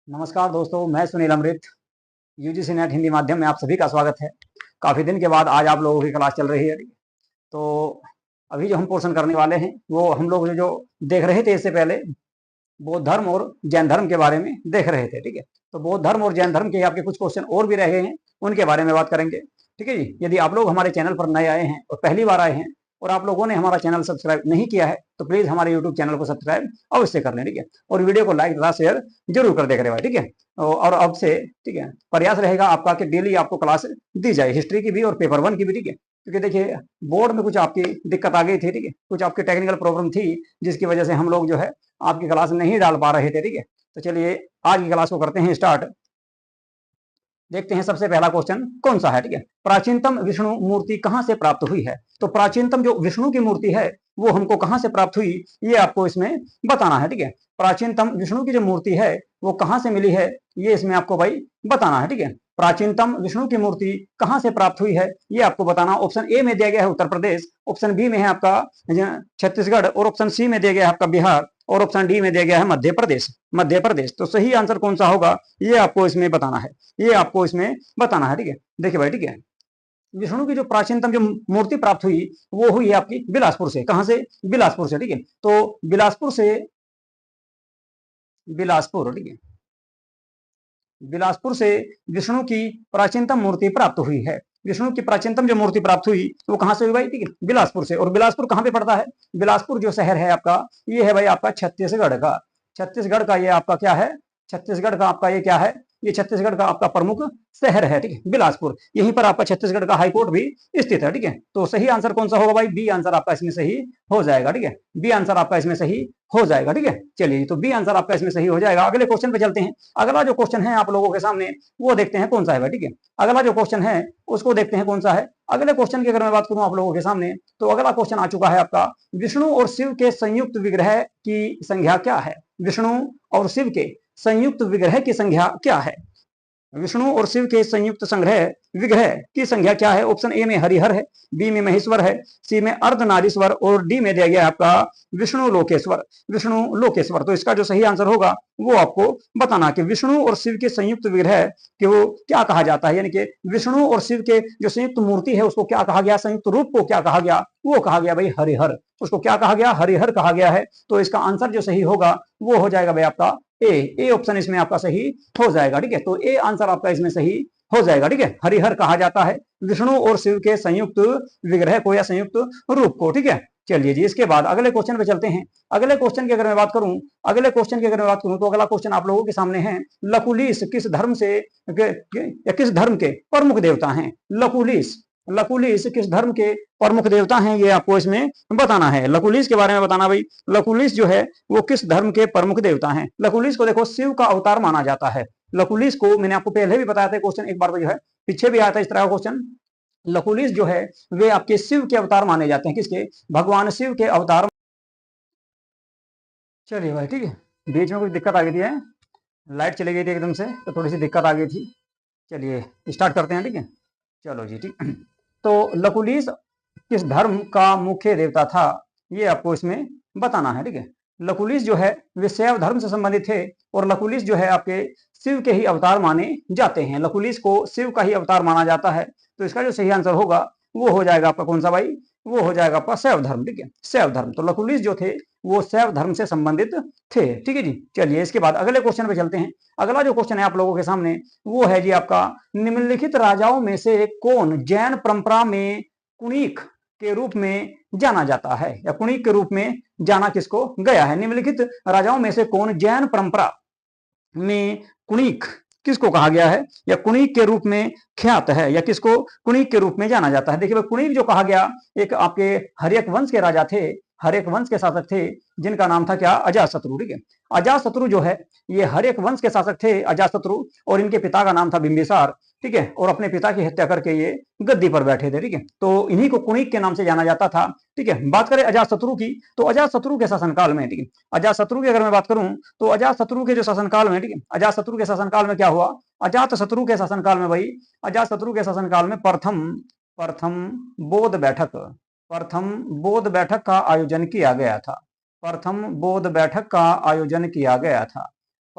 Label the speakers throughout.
Speaker 1: नमस्कार दोस्तों, मैं सुनील अमृत। यूजीसी नेट हिंदी माध्यम में आप सभी का स्वागत है। काफ़ी दिन के बाद आज आप लोगों की क्लास चल रही है। तो अभी जो हम पोर्शन करने वाले हैं वो हम लोग जो देख रहे थे इससे पहले बौद्ध धर्म और जैन धर्म के बारे में देख रहे थे। ठीक है, तो बौद्ध धर्म और जैन धर्म के आपके कुछ क्वेश्चन और भी रहे हैं, उनके बारे में बात करेंगे। ठीक है जी। यदि आप लोग हमारे चैनल पर नए आए हैं और पहली बार आए हैं और आप लोगों ने हमारा चैनल सब्सक्राइब नहीं किया है तो प्लीज हमारे यूट्यूब चैनल को सब्सक्राइब अवश्य कर लें। ठीक है, और वीडियो को लाइक तथा शेयर जरूर कर देख रहे भाई। ठीक है, और अब से ठीक है प्रयास रहेगा आपका कि डेली आपको क्लास दी जाए, हिस्ट्री की भी और पेपर 1 की भी। ठीक है, क्योंकि देखिए बोर्ड में कुछ आपकी दिक्कत आ गई थी। ठीक है, कुछ आपकी टेक्निकल प्रॉब्लम थी जिसकी वजह से हम लोग जो है आपकी क्लास नहीं डाल पा रहे थे। ठीक है, तो चलिए आज की क्लास को करते हैं स्टार्ट। देखते हैं सबसे पहला क्वेश्चन कौन सा है। ठीक है, प्राचीनतम विष्णु मूर्ति कहां से प्राप्त हुई है। तो प्राचीनतम जो विष्णु की मूर्ति है वो हमको कहां से प्राप्त हुई ये आपको इसमें बताना है। ठीक है, प्राचीनतम विष्णु की जो मूर्ति है वो कहां से मिली है ये इसमें आपको भाई बताना है। ठीक है, प्राचीनतम विष्णु की मूर्ति कहां से प्राप्त हुई है ये आपको बताना। ऑप्शन ए में दिया गया है उत्तर प्रदेश, ऑप्शन बी में है आपका छत्तीसगढ़, और ऑप्शन सी में दिया गया है आपका बिहार, और ऑप्शन डी में दिया गया है मध्य प्रदेश। मध्य प्रदेश। तो सही आंसर कौन सा होगा ये आपको इसमें बताना है, ये आपको इसमें बताना है। ठीक है, देखिए भाई। ठीक है, विष्णु की जो प्राचीनतम जो मूर्ति प्राप्त हुई वो हुई है आपकी बिलासपुर से। कहां से? बिलासपुर से। ठीक है, तो बिलासपुर से, बिलासपुर। ठीक है, बिलासपुर से विष्णु की प्राचीनतम मूर्ति प्राप्त हुई है। विष्णु की प्राचीनतम जो मूर्ति प्राप्त हुई वो कहां से हुई भाई? ठीक है, बिलासपुर से। और बिलासपुर कहां पे पड़ता है? बिलासपुर जो शहर है आपका ये है भाई आपका छत्तीसगढ़ का। छत्तीसगढ़ का ये आपका क्या है? छत्तीसगढ़ का आपका ये क्या है? ये छत्तीसगढ़ का आपका प्रमुख शहर है। ठीक है, बिलासपुर। यहीं पर आपका छत्तीसगढ़ का हाईकोर्ट भी स्थित है। ठीक है, तो सही आंसर कौन सा होगा भाई? बी आंसर आपका इसमें सही हो जाएगा। ठीक है, बी आंसर आपका इसमें सही हो जाएगा। ठीक है, चलिए तो बी आंसर आपका इसमें सही हो जाएगा। अगले क्वेश्चन पे चलते हैं। अगला जो क्वेश्चन है आप लोगों के सामने वो देखते हैं कौन सा है भाई। ठीक है, अगला जो क्वेश्चन है उसको देखते हैं कौन सा है। अगले क्वेश्चन की अगर मैं बात करूं आप लोगों के सामने तो अगला क्वेश्चन आ चुका है आपका, विष्णु और शिव के संयुक्त विग्रह की संख्या क्या है? विष्णु और शिव के संयुक्त विग्रह की संख्या क्या है? विष्णु और शिव के संयुक्त संग्रह विग्रह की संख्या क्या है? ऑप्शन ए में हरिहर है, बी में महेश्वर है, सी में अर्धनारीश्वर, और डी में दिया गया है आपका विष्णु लोकेश्वर। विष्णु लोकेश्वर। तो इसका जो सही आंसर होगा वो आपको बताना कि विष्णु और शिव के संयुक्त विग्रह कि वो क्या कहा जाता है, यानी कि विष्णु और शिव के जो संयुक्त मूर्ति है उसको क्या कहा गया, संयुक्त रूप को क्या कहा गया? वो कहा गया भाई हरिहर। उसको क्या कहा गया? हरिहर कहा गया है। तो इसका आंसर जो सही होगा वो हो जाएगा भाई आपका ए ऑप्शन इसमें आपका सही हो जाएगा। ठीक है, तो ए आंसर आपका इसमें सही हो जाएगा। ठीक है, हरिहर कहा जाता है विष्णु और शिव के संयुक्त विग्रह को या संयुक्त रूप को। ठीक है, चलिए जी इसके बाद अगले क्वेश्चन पे चलते हैं। अगले क्वेश्चन की अगर मैं बात करूं, अगले क्वेश्चन की अगर मैं बात करूं तो अगला क्वेश्चन आप लोगों के सामने है, लकुलिश किस धर्म से या किस धर्म के प्रमुख देवता हैं? लकुलिश, लकुलिश किस धर्म के प्रमुख देवता हैं ये आपको इसमें बताना है। लकुलिश के बारे में बताना भाई, लकुलिश जो है वो किस धर्म के प्रमुख देवता हैं? लकुलिश को देखो शिव का अवतार माना जाता है। लकुलिश को मैंने आपको पहले भी बताया था क्वेश्चन एक बार जो है पीछे भी आया था इस तरह का क्वेश्चन। लकुलिश जो है वे आपके शिव के अवतार माने जाते हैं। किसके? भगवान शिव के अवतार। चलिए भाई, ठीक है, बीच में कुछ दिक्कत आ गई थी, लाइट चली गई थी एकदम से तो थोड़ी सी दिक्कत आ गई थी। चलिए स्टार्ट करते हैं। ठीक है, चलो जी ठीक। तो लकुलिश किस धर्म का मुख्य देवता था ये आपको इसमें बताना है। ठीक है, लकुलिश जो है वे शैव धर्म से संबंधित थे और लकुलिश जो है आपके शिव के ही अवतार माने जाते हैं। लकुलिश को शिव का ही अवतार माना जाता है। तो इसका जो सही आंसर होगा वो हो जाएगा आपका कौन सा भाई? वो हो जाएगा आपका शैव धर्म। ठीक है, शैव धर्म। तो लकुलिश जो थे वो शैव धर्म से संबंधित थे। ठीक है जी, चलिए इसके बाद अगले क्वेश्चन पे चलते हैं। अगला जो क्वेश्चन है आप लोगों के सामने वो है जी आपका, निम्नलिखित राजाओं में से कौन जैन परंपरा में कुणिक के रूप में जाना जाता है, या कुणिक के रूप में जाना किसको गया है? निम्नलिखित राजाओं में से कौन जैन परंपरा में कुणिक किसको कहा गया है या कुणिक के रूप में ख्यात है, या किसको कुणिक के रूप में जाना जाता है? देखिए कुणिक जो कहा गया एक आपके हर्यक वंश के राजा थे, हर्यक वंश के शासक थे जिनका नाम था क्या? अजातशत्रु। ठीक है, अजातशत्रु जो है ये हर्यक वंश के शासक थे अजातशत्रु, और इनके पिता का नाम था बिंबिसार। ठीक है, और अपने पिता की हत्या करके ये गद्दी पर बैठे थे। ठीक है, तो इन्हीं को कुणिक के नाम से जाना जाता था। ठीक है, बात करें अजातशत्रु की तो अजातशत्रु के शासनकाल में, ठीक है, अजातशत्रु की अगर मैं बात करूं तो अजातशत्रु के जो शासनकाल में, ठीक है, अजातशत्रु के शासनकाल में क्या हुआ? अजातशत्रु के शासनकाल में भाई, अजातशत्रु के शासनकाल में प्रथम प्रथम बौद्ध बैठक, प्रथम बौद्ध बैठक का आयोजन किया गया था। प्रथम बौद्ध बैठक का आयोजन किया गया था।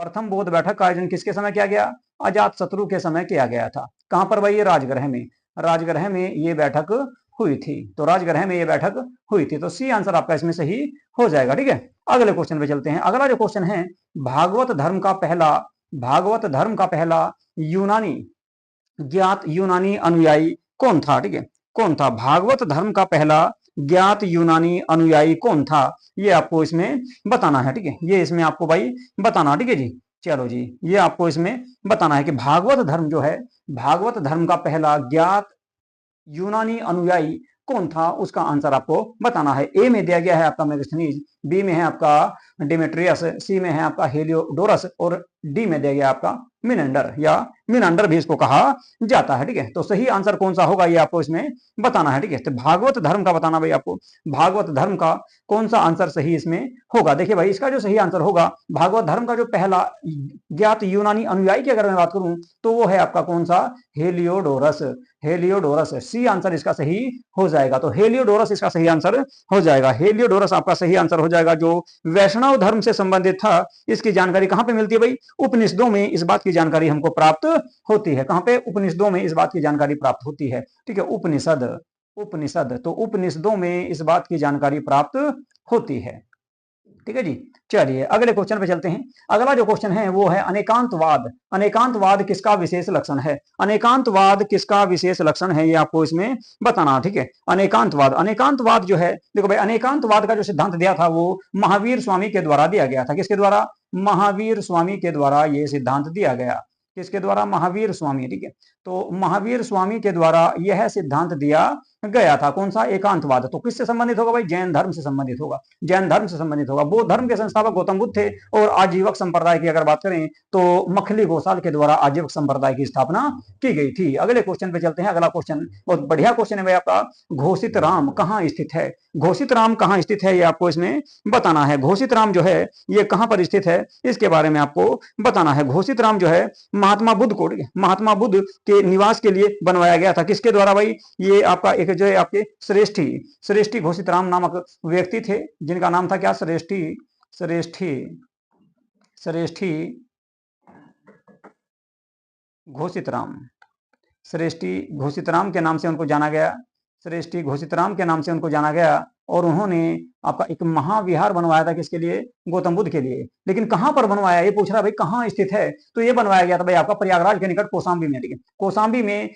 Speaker 1: प्रथम बौद्ध बैठक का आयोजन किसके समय किया गया? अजात शत्रु के समय किया गया था। कहां पर भाई? ये राजगृह में। राजगृह में ये बैठक हुई थी। तो राजगृह में ये बैठक हुई थी। तो सी आंसर आपका इसमें सही हो जाएगा। ठीक है, अगले क्वेश्चन पे चलते हैं। अगला जो क्वेश्चन है, भागवत धर्म का पहला यूनानी ज्ञात यूनानी अनुयायी कौन था? ठीक है, कौन था? भागवत धर्म का पहला ज्ञात यूनानी अनुयायी कौन था? ये आपको इसमें बताना है। ठीक है, ये इसमें आपको भाई बताना। ठीक है जी, चलो जी, ये आपको इसमें बताना है कि भागवत धर्म जो है, भागवत धर्म का पहला ज्ञात यूनानी अनुयायी कौन था, उसका आंसर आपको बताना है। ए में दिया गया है आपका मेगास्थनीज, बी में है आपका डिमेट्रियस, सी में है आपका हेलियोडोरस और डी में दिया गया आपका मिनेंडर या मिनांडर भी इसको कहा जाता है। ठीक है, तो सही आंसर कौन सा होगा ये आपको इसमें बताना है। ठीक है, तो भागवत धर्म का बताना भाई आपको, भागवत धर्म का कौन सा आंसर सही इसमें होगा। देखिए भाई, इसका जो सही आंसर होगा, भागवत धर्म का जो पहला ज्ञात यूनानी अनुयायी की अगर मैं बात करूं तो वो है आपका कौन सा? हेलियोडोरस। हेलियोडोरस, सी आंसर इसका सही हो जाएगा। तो हेलियोडोरस इसका सही आंसर हो जाएगा। हेलियोडोरस आपका सही आंसर हो जाएगा, जो वैष्णव धर्म से संबंधित था। इसकी जानकारी कहां पे मिलती है भाई? उपनिषदों में इस बात की जानकारी हमको प्राप्त होती है। कहां पे? उपनिषदों में इस बात की जानकारी प्राप्त होती है। ठीक है, उपनिषद, उपनिषद, तो उपनिषदों में इस बात की जानकारी प्राप्त होती है। ठीक है जी, चलिए अगले क्वेश्चन पे चलते हैं। अगला जो क्वेश्चन है वो है अनेकांतवाद। अनेकांतवाद किसका विशेष लक्षण है? अनेकांतवाद किसका विशेष लक्षण है, ये आपको इसमें बताना। ठीक है, अनेकांतवाद, अनेकांतवाद जो है, देखो भाई, अनेकांतवाद का जो सिद्धांत दिया था वो महावीर स्वामी के द्वारा दिया गया था। किसके द्वारा? महावीर स्वामी के द्वारा ये सिद्धांत दिया गया। किसके द्वारा? महावीर स्वामी। ठीक है, तो महावीर स्वामी के द्वारा यह सिद्धांत दिया गया था। कौन सा? एकांतवाद। तो किससे संबंधित होगा भाई? जैन धर्म से संबंधित होगा। जैन धर्म से संबंधित होगा। बौद्ध धर्म के संस्थापक गौतम बुद्ध थे और आजीवक संप्रदाय की अगर बात करें तो मखली गोसाल के द्वारा आजीवक संप्रदाय की स्थापना की गई थी। अगले क्वेश्चन पे चलते हैं। अगला क्वेश्चन बहुत बढ़िया क्वेश्चन है भाई आपका, घोषित राम कहाँ स्थित है? घोषित राम कहाँ स्थित है ये आपको इसमें बताना है। घोषित राम जो है ये कहाँ पर स्थित है, इसके बारे में आपको बताना है। घोषित राम जो है महात्मा बुद्ध को, महात्मा बुद्ध के निवास के लिए बनवाया गया था। किसके द्वारा भाई? ये आपका एक जो है आपके श्रेष्ठी, श्रेष्ठी घोषित राम नामक व्यक्ति थे, जिनका नाम था क्या? श्रेष्ठी, श्रेष्ठी, श्रेष्ठी घोषित राम, श्रेष्ठी घोषित राम के नाम से उनको जाना गया। श्रेष्ठी घोषित राम के नाम से उनको जाना गया और उन्होंने आपका एक महाविहार बनवाया था। किसके लिए? गौतम बुद्ध के लिए। लेकिन कहां पर बनवाया, ये पूछ रहा है भाई कहां स्थित है? तो ये बनवाया गया था भाई आपका प्रयागराज के निकट कौशाम्बी में। ठीक है, कौशाम्बी में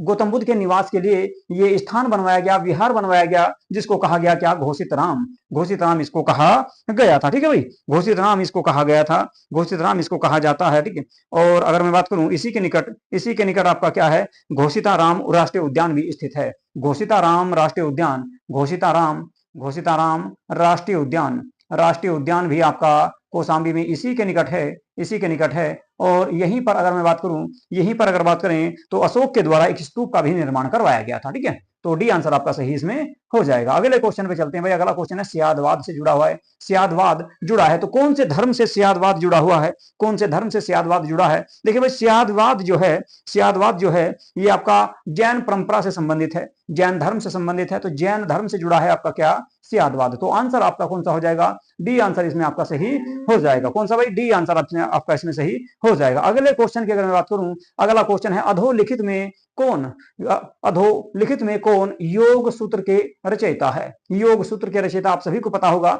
Speaker 1: गौतम बुद्ध के निवास के लिए ये स्थान बनवाया गया, विहार बनवाया गया, जिसको कहा गया क्या? घोषित राम। घोषित राम इसको कहा गया था। ठीक है भाई, घोषित राम इसको कहा गया था, घोषित राम इसको कहा जाता है। ठीक है, और अगर मैं बात करूं इसी के निकट आपका क्या है? घोषिताराम राष्ट्रीय उद्यान भी स्थित है। घोषिताराम राष्ट्रीय उद्यान, घोषिताराम राष्ट्रीय उद्यान, राष्ट्रीय उद्यान भी आपका कौशाम्बी में इसी के निकट है, इसी के निकट है। और यहीं पर अगर मैं बात करूं, यहीं पर अगर बात करें तो अशोक के द्वारा एक स्तूप का भी निर्माण करवाया गया था। ठीक है, तो डी आंसर आपका सही इसमें हो जाएगा। अगले क्वेश्चन पे चलते हैं भाई। अगला क्वेश्चन है स्यादवाद से जुड़ा हुआ है। स्यादवाद जुड़ा है तो कौन से धर्म से स्यादवाद जुड़ा हुआ है? कौन से धर्म से स्यादवाद जुड़ा है? देखिए भाई, स्यादवाद जो है ये आपका जैन परंपरा से संबंधित है, जैन धर्म से संबंधित है। तो जैन धर्म से जुड़ा है आपका क्या? स्यादवाद। तो आंसर आपका कौन सा हो जाएगा? डी आंसर इसमें आपका सही हो जाएगा। कौन सा भाई? डी आंसर आपका इसमें सही हो जाएगा। अगले क्वेश्चन की अगर मैं बात करूं, अगला क्वेश्चन है अधोलिखित में कौन योग सूत्र के रचयिता है? योग सूत्र के रचयिता आप सभी को पता होगा,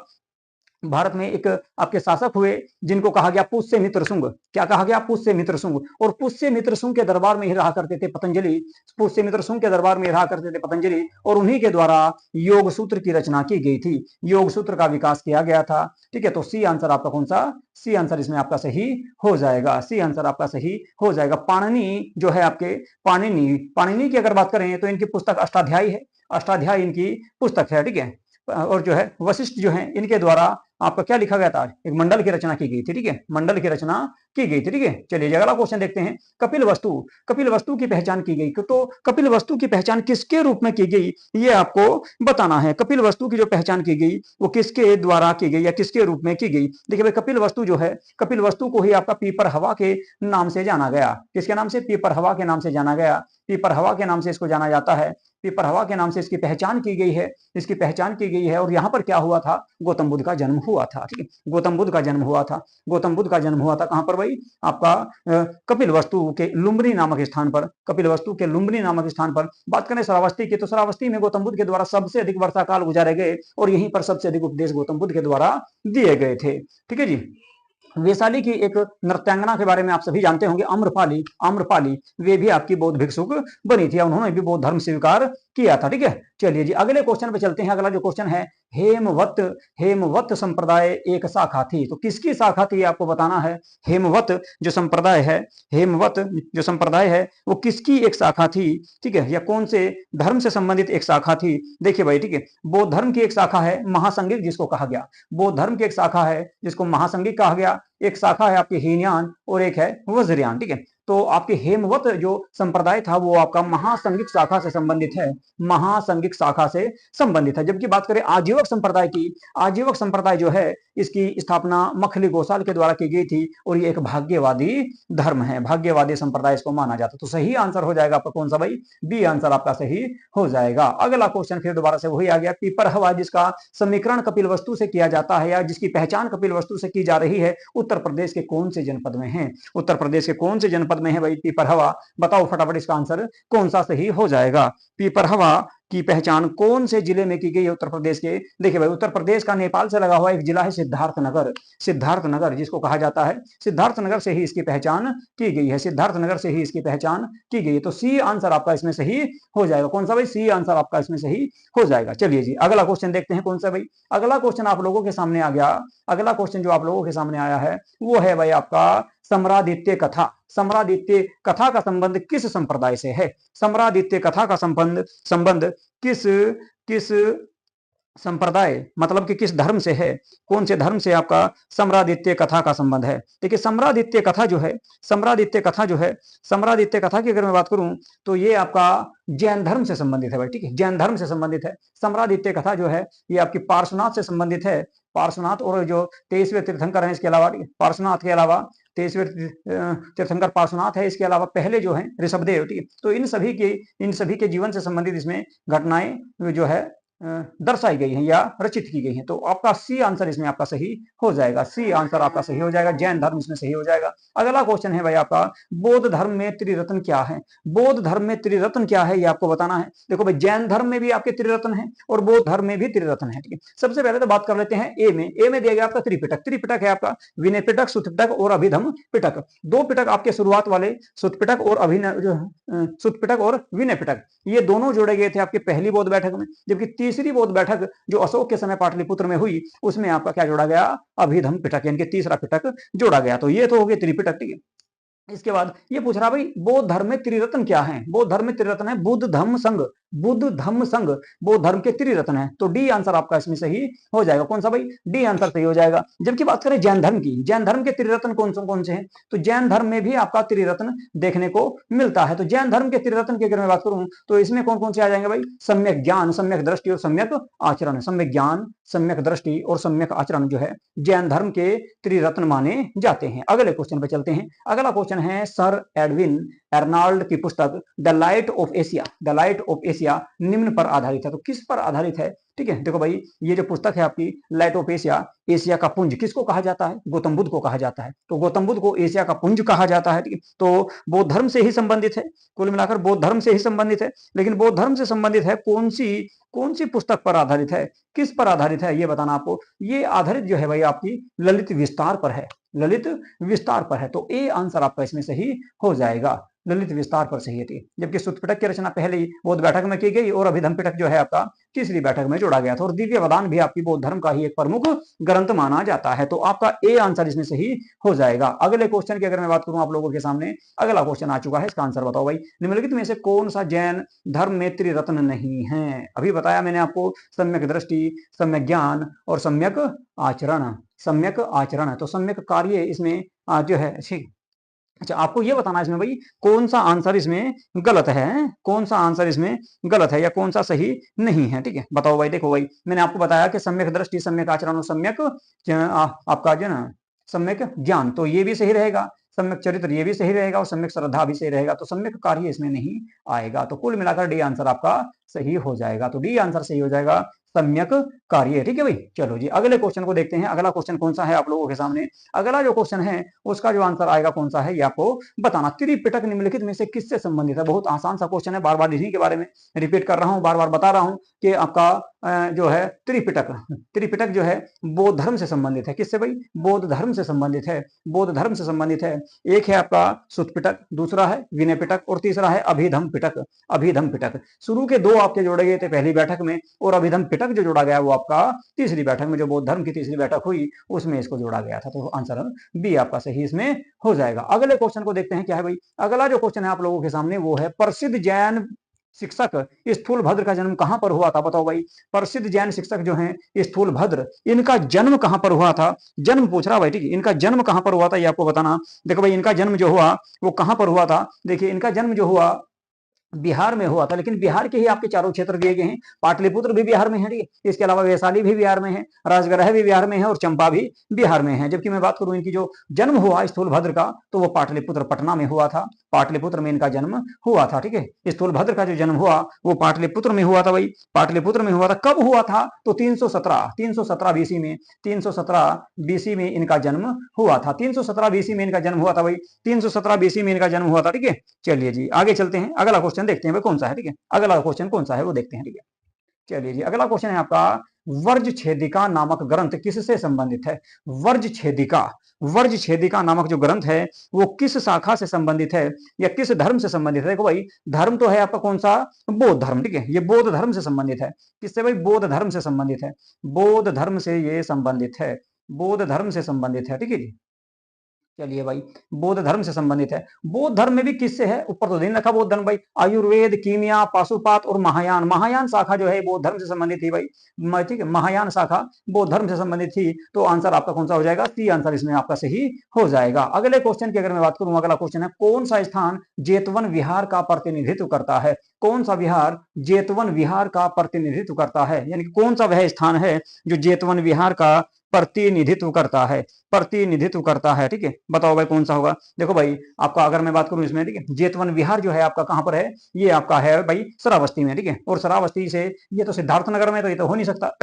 Speaker 1: भारत में एक आपके शासक हुए जिनको कहा गया पुष्य मित्र शुंग। क्या कहा गया? पुष्य मित्र शुंग। और पुष्य मित्र शुंग के दरबार में ही रहा करते थे पतंजलि, पुष्य मित्र शुंग के दरबार में रहा करते थे पतंजलि, और उन्हीं के द्वारा योग सूत्र की रचना की गई थी, योग सूत्र का विकास किया गया था। ठीक है, तो सी आंसर आपका कौन सा? सी आंसर इसमें आपका सही हो जाएगा। सी आंसर आपका सही हो जाएगा। पाणिनि जो है आपके, पाणिनि की अगर बात करें तो इनकी पुस्तक अष्टाध्यायी है, अष्टाध्यायी इनकी पुस्तक है। ठीक है, और जो है वशिष्ठ जो है इनके द्वारा आपका क्या लिखा गया था? एक मंडल की रचना की गई थी। ठीक है, मंडल की रचना की गई थी। ठीक है, चलिए अगला क्वेश्चन देखते हैं। कपिल वस्तु की पहचान की गई, तो कपिल वस्तु की पहचान किसके रूप में की गई ये आपको बताना है। कपिल वस्तु की जो पहचान की गई वो किसके द्वारा की गई या किसके रूप में की गई? देखिए भाई, कपिल वस्तु जो है, कपिल वस्तु को ही आपका पीपर हवा के नाम से जाना गया। किसके नाम से? पीपर हवा के नाम से जाना गया। पीपर हवा के नाम से इसको जाना जाता है। पिपरहवा के नाम से इसकी पहचान की गई है, इसकी पहचान की गई है। और यहाँ पर क्या हुआ था, गौतम बुद्ध का जन्म हुआ था, ठीक है, गौतम बुद्ध का जन्म हुआ था। गौतम बुद्ध का जन्म हुआ था कहाँ पर भाई, आपका कपिल वस्तु के लुम्बिनी नामक स्थान पर, कपिल वस्तु के लुम्बिनी नामक स्थान पर। बात करें श्रावस्ती की, तो श्रावस्ती में गौतम बुद्ध के द्वारा सबसे अधिक वर्षा काल गुजारे गए और यहीं पर सबसे अधिक उपदेश गौतम बुद्ध के द्वारा दिए गए थे, ठीक है जी। वैशाली की एक नृत्यांगना के बारे में आप सभी जानते होंगे, आम्रपाली, आम्रपाली, वे भी आपकी बौद्ध भिक्षुक बनी थी, उन्होंने भी बौद्ध धर्म स्वीकार किया था, ठीक है। चलिए जी अगले क्वेश्चन पे चलते हैं। अगला जो क्वेश्चन है, हेमवत, हेमवत संप्रदाय एक शाखा थी, तो किसकी शाखा थी आपको बताना है। हेमवत जो संप्रदाय है, हेमवत जो संप्रदाय है वो किसकी एक शाखा थी, ठीक है, या कौन से धर्म से संबंधित एक शाखा थी। देखिए भाई, ठीक है, बौद्ध धर्म की एक शाखा है महासंघिक जिसको कहा गया, बौद्ध धर्म की एक शाखा है जिसको महासंघिक कहा गया, एक शाखा है आपकी हीनयान और एक है वज्रयान, ठीक है। तो आपके हेमवत जो संप्रदाय था वो आपका महासंघिक शाखा से संबंधित है, महासंघिक शाखा से संबंधित है। जबकि बात करें आजीवक संप्रदाय की, आजीवक संप्रदाय जो है इसकी स्थापना मखली गोसाल के द्वारा की गई थी और ये एक भाग्यवादी धर्म है, भाग्यवादी संप्रदाय इसको माना जाता है। तो सही आंसर हो जाएगा आपका कौन सा भाई, बी आंसर आपका सही हो जाएगा। अगला क्वेश्चन फिर दोबारा से वही आ गया, पिपरहवा जिसका समीकरण कपिल वस्तु से किया जाता है या जिसकी पहचान कपिल वस्तु से की जा रही है, उत्तर प्रदेश के कौन से जनपद में है, उत्तर प्रदेश के कौन से जनपद में है भाई पिपरहवा, बताओ फटाफट इसका आंसर कौन सा सही हो जाएगा। पिपरहवा की पहचान कौन से जिले में की गई है उत्तर प्रदेश के। देखिए भाई, उत्तर प्रदेश का नेपाल से लगा हुआ एक जिला है सिद्धार्थनगर, सिद्धार्थनगर जिसको कहा जाता है, सिद्धार्थनगर से ही इसकी पहचान की गई है, सिद्धार्थनगर से ही इसकी पहचान की गई है। तो सी आंसर आपका इसमें सही हो जाएगा। कौन सा भाई, सी आंसर आपका इसमें सही हो जाएगा। चलिए जी अगला क्वेश्चन देखते हैं कौन सा भाई। अगला क्वेश्चन आप लोगों के सामने आ गया, अगला क्वेश्चन जो आप लोगों के सामने आया है वो है भाई आपका सम्रादित्य कथा। सम्रादित्य कथा का संबंध किस संप्रदाय से है, सम्रादित्य कथा का संबंध संबंध किस किस संप्रदाय मतलब कि किस धर्म से है, कौन से धर्म से आपका सम्रादित्य कथा का संबंध है। देखिए सम्रादित्य कथा जो है, सम्रादित्य कथा जो है, सम्रादित्य कथा की अगर मैं बात करूं तो ये आपका जैन धर्म से संबंधित है भाई, ठीक है, जैन धर्म से संबंधित है। सम्रादित्य कथा जो है ये आपकी पार्श्वनाथ से संबंधित है, पार्श्वनाथ और जो 23वें तीर्थंकर हैं इसके अलावा, पार्श्वनाथ के अलावा 23वें तीर्थंकर पार्श्वनाथ है, इसके अलावा पहले जो है ऋषभदेव, ठीक है। तो इन सभी के जीवन से संबंधित इसमें घटनाएं जो है दर्शाई गई हैं या रचित की गई हैं। तो आपका सी आंसर इसमें आपका सही हो जाएगा, सी आंसर आपका सही हो जाएगा, जैन धर्म इसमें सही हो जाएगा। अगला क्वेश्चन है भाई आपका, बौद्ध धर्म में त्रिरत्न क्या है, बौद्ध धर्म में त्रिरत्न क्या है ये आपको बताना है। देखो भाई जैन धर्म में भी आपके त्रिरत्न है और बौद्ध धर्म में भी त्रिरत्न है, ठीक है। सबसे पहले तो बात कर लेते हैं ए में, ए में दिया गया आपका त्रिपिटक, त्रिपिटक है आपका विनय पिटक, सुत्त पिटक और अभिधम पिटक। दो पिटक आपके शुरुआत वाले सुत्त पिटक और सुत्त पिटक और विनय पिटक, ये दोनों जोड़े गए थे आपकी पहली बौद्ध बैठक में। जबकि तीसरी बौद्ध बैठक जो अशोक के समय पाटलिपुत्र में हुई उसमें आपका क्या जोड़ा गया, अभिधम पिटक, यानी कि तीसरा पिटक जोड़ा गया। तो ये तो हो गए त्रिपिटक, ठीक है। इसके बाद ये पूछ रहा भाई बौद्ध धर्म में त्रिरत्न क्या है, बौद्ध धर्म में त्रिरत्न है बुद्ध धम्म संघ, बुद्ध धम्म संघ बौद्ध धर्म के त्रिरत्न है। तो डी आंसर आपका इसमें सही हो जाएगा। कौन सा भाई, डी आंसर सही हो जाएगा। जबकि बात करें जैन धर्म की, जैन धर्म के त्रिरत्न कौन से हैं, तो जैन धर्म में भी आपका त्रिरत्न देखने को मिलता है। तो जैन धर्म के त्रिरत्न की अगर मैं बात करूं तो इसमें कौन से आ जाएंगे भाई, सम्यक ज्ञान, सम्यक दृष्टि और सम्यक आचरण। सम्यक ज्ञान, सम्यक दृष्टि और सम्यक आचरण जो है जैन धर्म के त्रिरत्न माने जाते हैं। अगले क्वेश्चन पे चलते हैं। अगला क्वेश्चन है सर एडविन एर्नाल्ड की पुस्तक the light of Asia, the light of Asia निम्न पर आधारित है। तो किस पर आधारित है, ठीक है। देखो भाई ये जो पुस्तक है आपकी लाइट ऑफ एशिया, एशिया का पुंज किसको कहा जाता है, गौतम बुद्ध को कहा जाता है। तो गौतम बुद्ध को एशिया का पुंज कहा जाता है, ठीक है। तो बौद्ध धर्म से ही संबंधित है, कुल मिलाकर बौद्ध धर्म से ही संबंधित है। लेकिन बौद्ध धर्म से संबंधित है कौन सी पुस्तक पर आधारित है, किस पर आधारित है ये बताना आपको। ये आधारित जो है भाई आपकी ललित विस्तार पर है, ललित विस्तार पर है। तो ए आंसर आपका इसमें सही हो जाएगा, ललित विस्तार पर सही थी। जबकि सुत्त पिटक की रचना पहले ही बौद्ध बैठक में की गई और अभिधम पिटक जो है आपका तीसरी बैठक में जोड़ा गया था। और दिव्य वदान भी आपकी बौद्ध धर्म का ही एक प्रमुख ग्रंथ माना जाता है। तो आपका ए आंसर इसमें सही हो जाएगा। अगले क्वेश्चन की अगर मैं बात करूं आप लोगों के सामने, अगला क्वेश्चन आ चुका है, इसका आंसर बताओ भाई, निम्नलिखित में से कौन सा जैन धर्म में त्रिरत्न नहीं है। अभी बताया मैंने आपको, सम्यक दृष्टि, सम्यक ज्ञान और सम्यक आचरण, सम्यक आचरण। तो सम्यक कार्य इसमें जो है, ठीक। अच्छा आपको ये बताना है इसमें भाई कौन सा आंसर इसमें गलत है, कौन सा आंसर इसमें गलत है या कौन सा सही नहीं है, ठीक है। बताओ भाई, देखो भाई मैंने आपको बताया कि सम्यक दृष्टि, सम्यक आचरण और सम्यक आपका जो ना सम्यक ज्ञान, तो ये भी सही रहेगा। सम्यक चरित्र ये भी सही रहेगा और सम्यक श्रद्धा भी सही रहेगा, तो सम्यक कार्य इसमें नहीं आएगा। तो कुल मिलाकर डी आंसर आपका सही हो जाएगा। तो डी आंसर सही हो जाएगा, सम्यक कार्य। ठीक है भाई, चलो जी अगले क्वेश्चन को देखते हैं। अगला क्वेश्चन कौन सा है आप लोगों के सामने? अगला जो क्वेश्चन है उसका जो आंसर आएगा कौन सा है ये आपको बताना। त्रिपिटक निम्नलिखित में से किससे संबंधित है? बहुत आसान सा क्वेश्चन है, बार बार इन्हीं के बारे में रिपीट कर रहा हूं, बार बार बता रहा हूं कि आपका जो है त्रिपिटक, त्रिपिटक जो है बौद्ध धर्म से संबंधित है। किससे भाई? बौद्ध धर्म से संबंधित है, बौद्ध धर्म से संबंधित है। एक है आपका सुत्त पिटक, दूसरा है विनय पिटक और तीसरा है अभिधम पिटक। अभिधम पिटक शुरू के दो आपके जोड़े गए थे पहली बैठक में, और अभिधम पिटक जो जोड़ा गया वो आपका तीसरी बैठक में, जो बौद्ध धर्म की तीसरी बैठक हुई उसमें इसको जोड़ा गया था। तो आंसर बी आपका सही इसमें हो जाएगा। अगले क्वेश्चन को देखते हैं क्या है भाई। अगला जो क्वेश्चन है आप लोगों के सामने वो है प्रसिद्ध जैन शिक्षक स्थूलभद्र का जन्म कहां पर हुआ था? बताओ भाई, प्रसिद्ध जैन शिक्षक जो हैं स्थूलभद्र, इनका जन्म कहां पर हुआ था? जन्म पूछ रहा भाई, ठीक है, इनका जन्म कहां पर हुआ था ये आपको बताना। देखो भाई, इनका जन्म जो हुआ वो कहां पर हुआ था? देखिए, इनका जन्म जो हुआ बिहार में हुआ था, लेकिन बिहार के ही आपके चारों क्षेत्र दिए गए हैं। पाटलिपुत्र भी बिहार में है, ठीक है, इसके अलावा वैशाली भी बिहार में है, राजगृह भी बिहार में है और चंपा भी बिहार में है। जबकि मैं बात करूं इनकी जो जन्म हुआ स्थूलभद्र का, तो वो पाटलिपुत्र पटना में हुआ था, पाटलिपुत्र में इनका जन्म हुआ था। ठीक है, स्थूलभद्र का जो जन्म हुआ वो पाटलिपुत्र में हुआ था भाई, पाटलिपुत्र में हुआ था। कब हुआ था? तो 317 बीसी में, 317 बीसी में इनका जन्म हुआ था। 317 बीसी में इनका जन्म हुआ था भाई, 317 बीसी में इनका जन्म हुआ था। ठीक है, चलिए जी आगे चलते हैं। अगला क्वेश्चन देखते हैं भाई कौन सा है। ठीक है, अगला क्वेश्चन कौन सा है वो देखते हैं। ठीक है, चलिए जी अगला क्वेश्चन है आपका वर्ज छेदिका नामक ग्रंथ किससे संबंधित है? वर्ज छेदिका, वर्ज छेदिका नामक जो ग्रंथ है वो किस शाखा से संबंधित है या किस धर्म से संबंधित है? देखो भाई, धर्म तो है आपका कौन सा? बौद्ध धर्म। ठीक है, ये बौद्ध धर्म से संबंधित है। किससे भाई? बौद्ध धर्म से संबंधित है, बौद्ध धर्म से ये संबंधित है, बौद्ध धर्म से संबंधित है। ठीक है जी, चलिए भाई, बौद्ध धर्म से संबंधित है। बौद्ध धर्म में भी किससे है? ऊपर तो दिन रखा बौद्ध धर्म भाई, आयुर्वेद, कीमिया, पाशुपात और महायान, महायान शाखा जो है बौद्ध धर्म से संबंधित थी भाई। ठीक है, महायान शाखा बौद्ध धर्म से संबंधित थी। तो आंसर आपका कौन सा हो जाएगा? सी आंसर इसमें आपका सही हो जाएगा। अगले क्वेश्चन की अगर मैं बात करूं, अगला क्वेश्चन है कौन सा स्थान जेतवन विहार का प्रतिनिधित्व करता है? कौन सा विहार जेतवन विहार का प्रतिनिधित्व करता है? यानी कि कौन सा वह स्थान है जो जेतवन विहार का प्रतिनिधित्व करता है, प्रतिनिधित्व करता है? ठीक है, बताओ भाई कौन सा होगा? देखो भाई, आपका अगर मैं बात करूं इसमें, ठीक है, जेतवन विहार जो है आपका कहां पर है? ये आपका है भाई श्रावस्ती में। ठीक है, और श्रावस्ती से ये तो सिद्धार्थ नगर में, तो ये तो हो नहीं सकता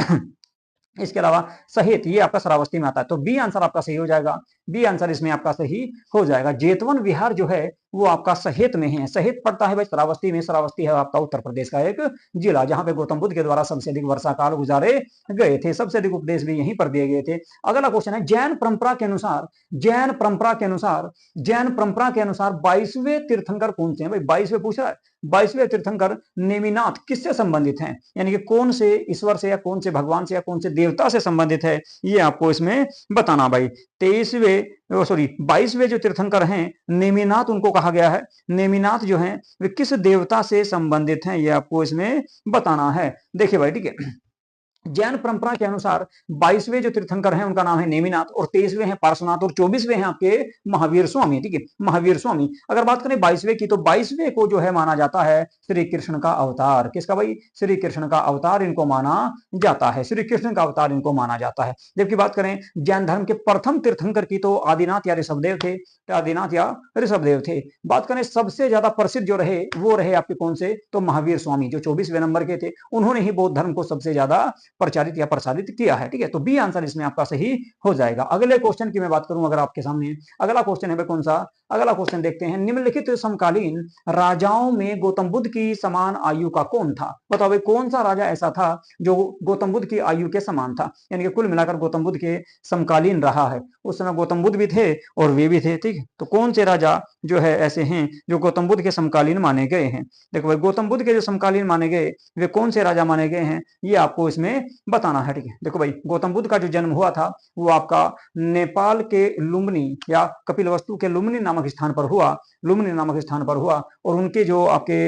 Speaker 1: इसके अलावा सहित ये आपका श्रावस्ती में आता है। तो बी आंसर आपका सही हो जाएगा, बी आंसर इसमें आपका सही हो जाएगा। जेतवन विहार जो है वो आपका सहित में है। सहित पड़ता है भाई श्रावस्ती में। श्रावस्ती है आपका उत्तर प्रदेश का एक जिला, जहां पे गौतम बुद्ध के द्वारा सबसे अधिक वर्षा काल गुजारे गए थे, सबसे अधिक उपदेश भी यहीं पर दिए गए थे। अगला क्वेश्चन है जैन परंपरा के अनुसार, जैन परंपरा के अनुसार, जैन परंपरा के अनुसार 22वें तीर्थंकर कौन से हैं भाई? 22वें पूछ रहा है। 22वें तीर्थंकर नेमिनाथ किससे संबंधित हैं? यानी कि कौन से ईश्वर से या कौन से भगवान से या कौन से देवता से संबंधित है, ये आपको इसमें बताना भाई। 22वें जो तीर्थंकर हैं नेमिनाथ, उनको कहा गया है। नेमिनाथ जो हैं वे किस देवता से संबंधित हैं, ये आपको इसमें बताना है। देखिए भाई, ठीक है, जैन परंपरा के अनुसार 22वें जो तीर्थंकर हैं उनका नाम है नेमिनाथ, और 23वें हैं पार्श्वनाथ, और 24वें हैं आपके महावीर स्वामी। ठीक है, महावीर स्वामी। अगर बात करें 22वें की, तो 22वें को जो है माना जाता है श्री कृष्ण का अवतार। किसका भाई? श्री कृष्ण का अवतार इनको माना जाता है, श्री कृष्ण का अवतार इनको माना जाता है। जबकि बात करें जैन धर्म के प्रथम तीर्थंकर की, तो आदिनाथ या ऋषभदेव थे, आदिनाथ या ऋषभदेव थे। बात करें सबसे ज्यादा प्रसिद्ध जो रहे वो रहे आपके कौन से? तो महावीर स्वामी, जो 24वें नंबर के थे। उन्होंने ही बौद्ध धर्म को सबसे ज्यादा प्रचारित या प्रसारित किया है। ठीक है, तो बी आंसर इसमें आपका सही हो जाएगा। अगले क्वेश्चन की मैं बात करूं अगर आपके सामने, अगला क्वेश्चन है कौन सा? अगला क्वेश्चन देखते हैं, निम्नलिखित समकालीन राजाओं में गौतम बुद्ध की समान आयु का कौन था? बताओ भाई, कौन सा राजा ऐसा था जो गौतम बुद्ध की आयु के समान था? यानी कि कुल मिलाकर गौतम बुद्ध के समकालीन रहा है। उस समय गौतम बुद्ध भी थे और वे भी थे। ठीक है, तो कौन से राजा जो है ऐसे हैं जो गौतम बुद्ध के समकालीन माने गए हैं? देखो भाई, गौतम बुद्ध के जो समकालीन माने गए वे कौन से राजा माने गए हैं, ये आपको इसमें बताना है। ठीक है, देखो भाई, गौतम बुद्ध का जो जन्म हुआ था वो आपका नेपाल के लुम्बिनी या कपिलवस्तु के लुम्बिनी नामक स्थान पर हुआ, लुम्बिनी नामक स्थान पर हुआ। और उनके जो आपके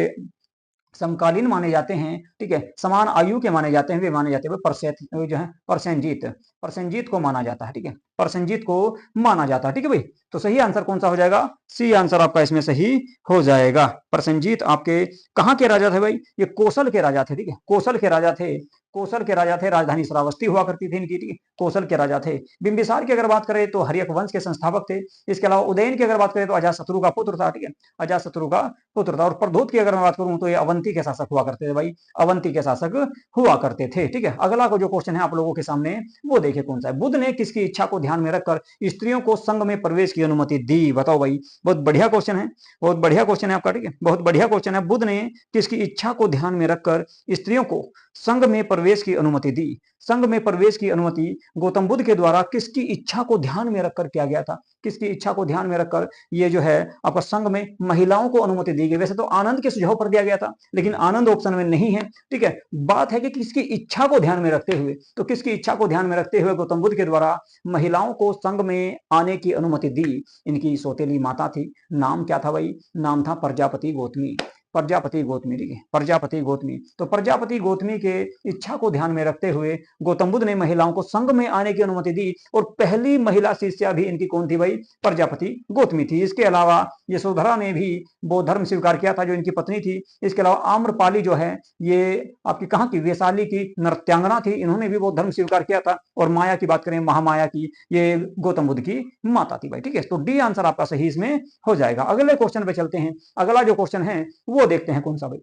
Speaker 1: समकालीन माने जाते हैं, ठीक है, समान आयु के माने जाते हैं, वे माने जाते हैं जो है प्रसेनजीत, प्रसेनजीत को माना जाता है। ठीक है, प्रसेनजीत को माना जाता है। ठीक है भाई, तो सही आंसर कौन सा हो जाएगा? सी आंसर आपका इसमें सही हो जाएगा। प्रसेनजीत आपके कहाँ के राजा थे भाई? ये कोसल के राजा थे। ठीक है, कोसल के राजा थे, कोसल के राजा थे। राजधानी श्रावस्ती हुआ करती थी इनकी। ठीक है, कोसल के राजा थे। बिंबिसार की अगर बात करें तो हर्यक वंश के संस्थापक थे। इसके अलावा उदयन की अगर बात करें तो अजातशत्रु का पुत्र था। ठीक है, अजातशत्रु का पुत्र था। और प्रद्योत की अगर मैं बात करूं तो ये अवंती के शासक हुआ करते थे भाई, अवंती के शासक हुआ करते थे। ठीक है, अगला को जो क्वेश्चन है आप लोगों के सामने वो देखिए कौन सा है। बुद्ध ने किसकी इच्छा को ध्यान में रखकर स्त्रियों को संघ में प्रवेश की अनुमति दी? बताओ भाई, बहुत बढ़िया क्वेश्चन है, बहुत बढ़िया क्वेश्चन है आपका। ठीक है, बहुत बढ़िया क्वेश्चन है। बुद्ध ने किसकी इच्छा को ध्यान में रखकर स्त्रियों को संघ में प्रवेश की अनुमति दी? संघ में प्रवेश की अनुमति गौतम बुद्ध के द्वारा किसकी इच्छा को ध्यान में रखकर किया गया था? किसकी इच्छा को ध्यान में रखकर ये जो है आपका संघ में महिलाओं को अनुमति दी गई? वैसे तो आनंद के सुझाव पर दिया गया था, लेकिन आनंद ऑप्शन में नहीं है। ठीक है, बात है कि किसकी इच्छा को ध्यान में रखते हुए, तो किसकी इच्छा को ध्यान में रखते हुए गौतम बुद्ध के द्वारा महिलाओं को संघ में आने की अनुमति दी? इनकी सौतेली माता थी, नाम क्या था भाई? नाम था प्रजापति गौतमी। प्रजापति गौतमी। ठीक है, प्रजापति गौतमी। तो प्रजापति गौतमी के इच्छा को ध्यान में रखते हुए गौतम बुद्ध ने महिलाओं को संघ में आने की अनुमति दी। और पहली महिला शिष्या भी इनकी कौन थी भाई? प्रजापति गौतमी थी। इसके अलावा यशोधरा ने भी बौद्ध धर्म स्वीकार किया था, जो इनकी पत्नी थी। इसके अलावा आम्रपाली जो है ये आपकी कहाँ की? वैशाली की नृत्यांगना थी, इन्होंने भी बौद्ध धर्म स्वीकार किया था। और माया की बात करें, महामाया की, ये गौतम बुद्ध की माता थी भाई। ठीक है, तो डी आंसर आपका सही इसमें हो जाएगा। अगले क्वेश्चन पे चलते हैं। अगला जो क्वेश्चन है वो देखते हैं कौन सा भाई।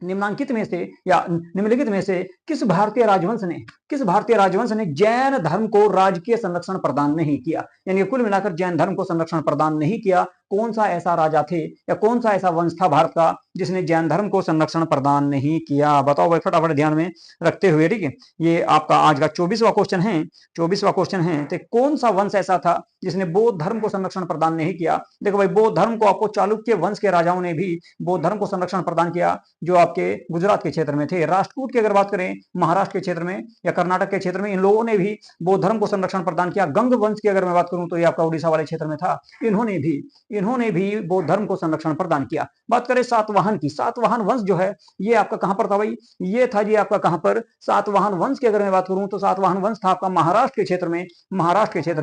Speaker 1: निम्नांकित में से या निम्नलिखित में से किस भारतीय राजवंश ने जैन धर्म को राजकीय संरक्षण प्रदान नहीं किया? यानी कुल मिलाकर जैन धर्म को संरक्षण प्रदान नहीं किया। कौन सा ऐसा राजा थे या कौन सा ऐसा वंश था भारत का जिसने जैन धर्म को संरक्षण प्रदान नहीं किया? बताओ भाई फटाफट ध्यान में रखते हुए। ठीक है, ये आपका आज का 24वां क्वेश्चन है। 24वां क्वेश्चन है, तो कौन सा वंश ऐसा था जिसने बौद्ध धर्म को संरक्षण प्रदान नहीं किया? देखो भाई, बौद्ध धर्म को आपको चालुक्य वंश के राजाओं ने भी बौद्ध धर्म को संरक्षण प्रदान किया, जो आपके गुजरात के क्षेत्र में थे। राष्ट्रकूट की अगर बात करें महाराष्ट्र के क्षेत्र में या कर्नाटक के क्षेत्र में, इन लोगों ने भी बौद्ध धर्म को संरक्षण प्रदान किया। गंग वंश की अगर मैं बात करूं तो ये आपका उड़ीसा वाले क्षेत्र में था, इन्होंने भी बौद्ध धर्म को संरक्षण प्रदान किया। बात करें सातवाहन की, सातवाहन वंश जो है ये आपका कहां पर था भाई? ये था जी आपका कहां पर? सातवाहन वंश की अगर मैं बात करूं तो सातवाहन वंश था आपका महाराष्ट्र के क्षेत्र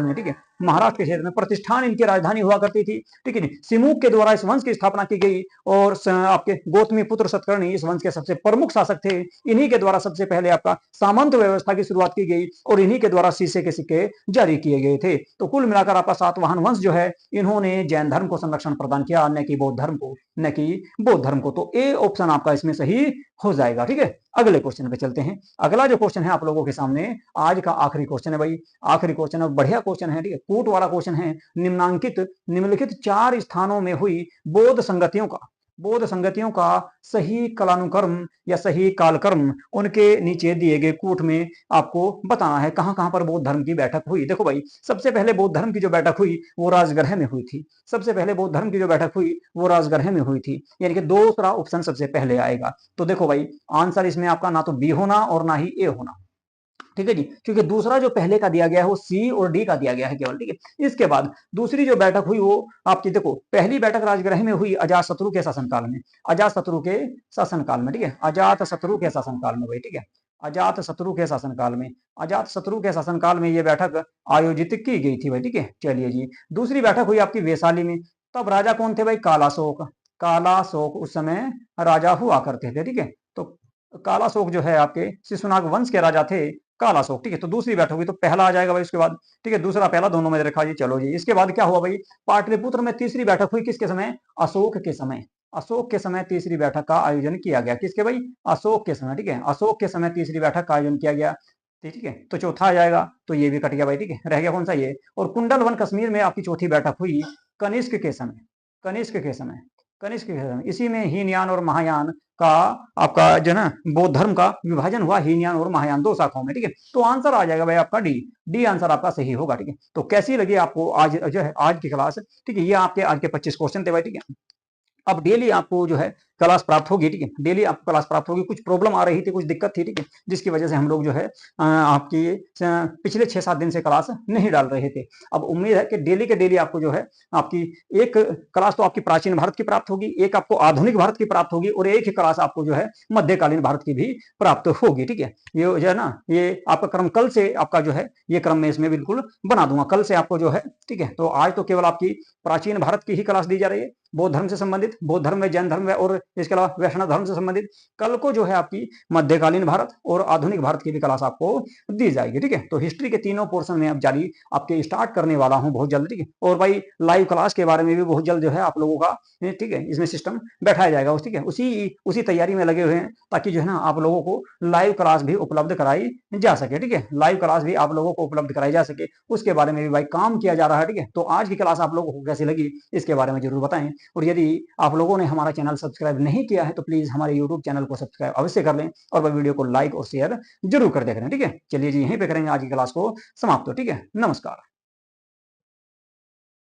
Speaker 1: में, ठीक है, महाराष्ट्र के क्षेत्र में। प्रतिष्ठान इनकी राजधानी हुआ करती थी। ठीक है, सिमुक के द्वारा इस वंश की स्थापना की गई और आपके गौतमी पुत्र सतकर्णी इस वंश के सबसे प्रमुख शासक थे। इन्हीं के द्वारा सबसे पहले आपका सामंत व्यवस्था की शुरुआत की गई और इन्हीं के द्वारा शीशे के सिक्के जारी किए गए थे। तो कुल मिलाकर आपका सातवाहन वंश जो है इन्होंने जैन धर्म को संरक्षण प्रदान किया, न कि बौद्ध धर्म को। तो ए ऑप्शन आपका इसमें सही हो जाएगा। ठीक है, अगले क्वेश्चन पे चलते हैं। अगला जो क्वेश्चन है आप लोगों के सामने आज का आखिरी क्वेश्चन है भाई, आखिरी क्वेश्चन है, बढ़िया क्वेश्चन है। ठीक है, कूट वाला क्वेश्चन है। निम्नलिखित 4 स्थानों में हुई बौद्ध संगतियों का सही कालानुक्रम या सही कालक्रम उनके नीचे दिए गए कूट में आपको बताना है। कहां कहां पर बौद्ध धर्म की बैठक हुई? देखो भाई, सबसे पहले बौद्ध धर्म की जो बैठक हुई वो राजगृह में हुई थी। सबसे पहले बौद्ध धर्म की जो बैठक हुई वो राजगृह में हुई थी, यानी कि दूसरा ऑप्शन सबसे पहले आएगा। तो देखो भाई, आंसर इसमें आपका ना तो बी होना और ना ही ए होना। ठीक है जी, क्योंकि दूसरा जो पहले का दिया गया है वो सी और डी का दिया गया है केवल। ठीक है, इसके बाद दूसरी जो बैठक हुई वो आपकी, देखो पहली बैठक राजगृह में हुई अजातशत्रु के शासनकाल में, अजातशत्रु के शासनकाल में। ठीक है, अजातशत्रु के शासनकाल में भाई। ठीक है, अजातशत्रु के शासनकाल में, अजातशत्रु के शासनकाल में ये बैठक आयोजित की गई थी भाई। ठीक है, चलिए जी, दूसरी बैठक हुई आपकी वैशाली में। तब राजा कौन थे भाई? कालाशोक। कालाशोक उस समय राजा हुआ करते थे। ठीक है, तो कालाशोक जो है आपके शिशुनाग वंश के राजा थे, कालाशोक। ठीक है, तो दूसरी बैठक हुई, तो पहला आ जाएगा भाई उसके बाद। ठीक है, दूसरा पहला दोनों में रखा जी। चलो जी, इसके बाद क्या हुआ भाई? पाटलिपुत्र में तीसरी बैठक हुई, किसके समय? अशोक के समय। अशोक के समय तीसरी बैठक का आयोजन किया गया। किसके भाई? अशोक के समय। ठीक है, अशोक के समय तीसरी बैठक का आयोजन किया गया। ठीक है, तो चौथा आ जाएगा, तो ये भी कट गया भाई। ठीक है, रह गया कौन सा? ये। और कुंडलवन कश्मीर में आपकी चौथी बैठक हुई कनिष्क के समय, कनिष्क के समय, कनिष्क के समय। इसी में हीनयान और महायान का आपका जो ना बौद्ध धर्म का विभाजन हुआ, हीनयान और महायान 2 शाखाओं में। ठीक है, तो आंसर आ जाएगा भाई आपका डी आंसर आपका सही होगा। ठीक है, तो कैसी लगी आपको आज जो है आज की क्लास? ठीक है, ये आपके आज के 25 क्वेश्चन थे भाई। ठीक है, अब डेली आपको जो है क्लास प्राप्त होगी, ठीक है, डेली आपको क्लास प्राप्त होगी। कुछ प्रॉब्लम आ रही थी, कुछ दिक्कत थी, ठीक है, जिसकी वजह से हम लोग जो है आपकी पिछले 6-7 दिन से क्लास नहीं डाल रहे थे। अब उम्मीद है कि डेली के डेली आपको जो है आपकी एक क्लास तो आपकी प्राचीन भारत की प्राप्त होगी, एक आपको आधुनिक भारत की प्राप्त होगी और एक ही क्लास आपको जो है मध्यकालीन भारत की भी प्राप्त होगी, ठीक है। ये जो है ना, ये आपका क्रम कल से आपका जो है ये क्रम में इसमें बिल्कुल बना दूंगा कल से आपको जो है, ठीक है। तो आज तो केवल आपकी प्राचीन भारत की ही क्लास दी जा रही है, बौद्ध धर्म से संबंधित, बौद्ध धर्म में जैन धर्म में, और इसके अलावा वैष्णव धर्म से संबंधित। कल को जो है आपकी मध्यकालीन भारत और आधुनिक भारत की भी क्लास आपको दी जाएगी, ठीक है। तो हिस्ट्री के तीनों पोर्शन में अब जारी आपके स्टार्ट करने वाला हूं बहुत जल्द, ठीक है। और भाई लाइव क्लास के बारे में भी बहुत जल्द जो है आप लोगों का, ठीक है, इसमें सिस्टम बैठाया जाएगा, ठीक है। उसी तैयारी में लगे हुए हैं ताकि जो है ना आप लोगों को लाइव क्लास भी उपलब्ध कराई जा सके, ठीक है। लाइव क्लास भी आप लोगों को उपलब्ध कराई जा सके, उसके बारे में भी भाई काम किया जा रहा है, ठीक है। तो आज की क्लास आप लोगों को कैसी लगी इसके बारे में जरूर बताएं। और यदि आप लोगों ने हमारा चैनल सब्सक्राइब नहीं किया है तो प्लीज हमारे यूट्यूब चैनल को सब्सक्राइब अवश्य कर लें और वह वीडियो को लाइक और शेयर जरूर कर दें, ठीक है। चलिए जी, यहीं पे करेंगे आज की क्लास को समाप्त, ठीक है। नमस्कार।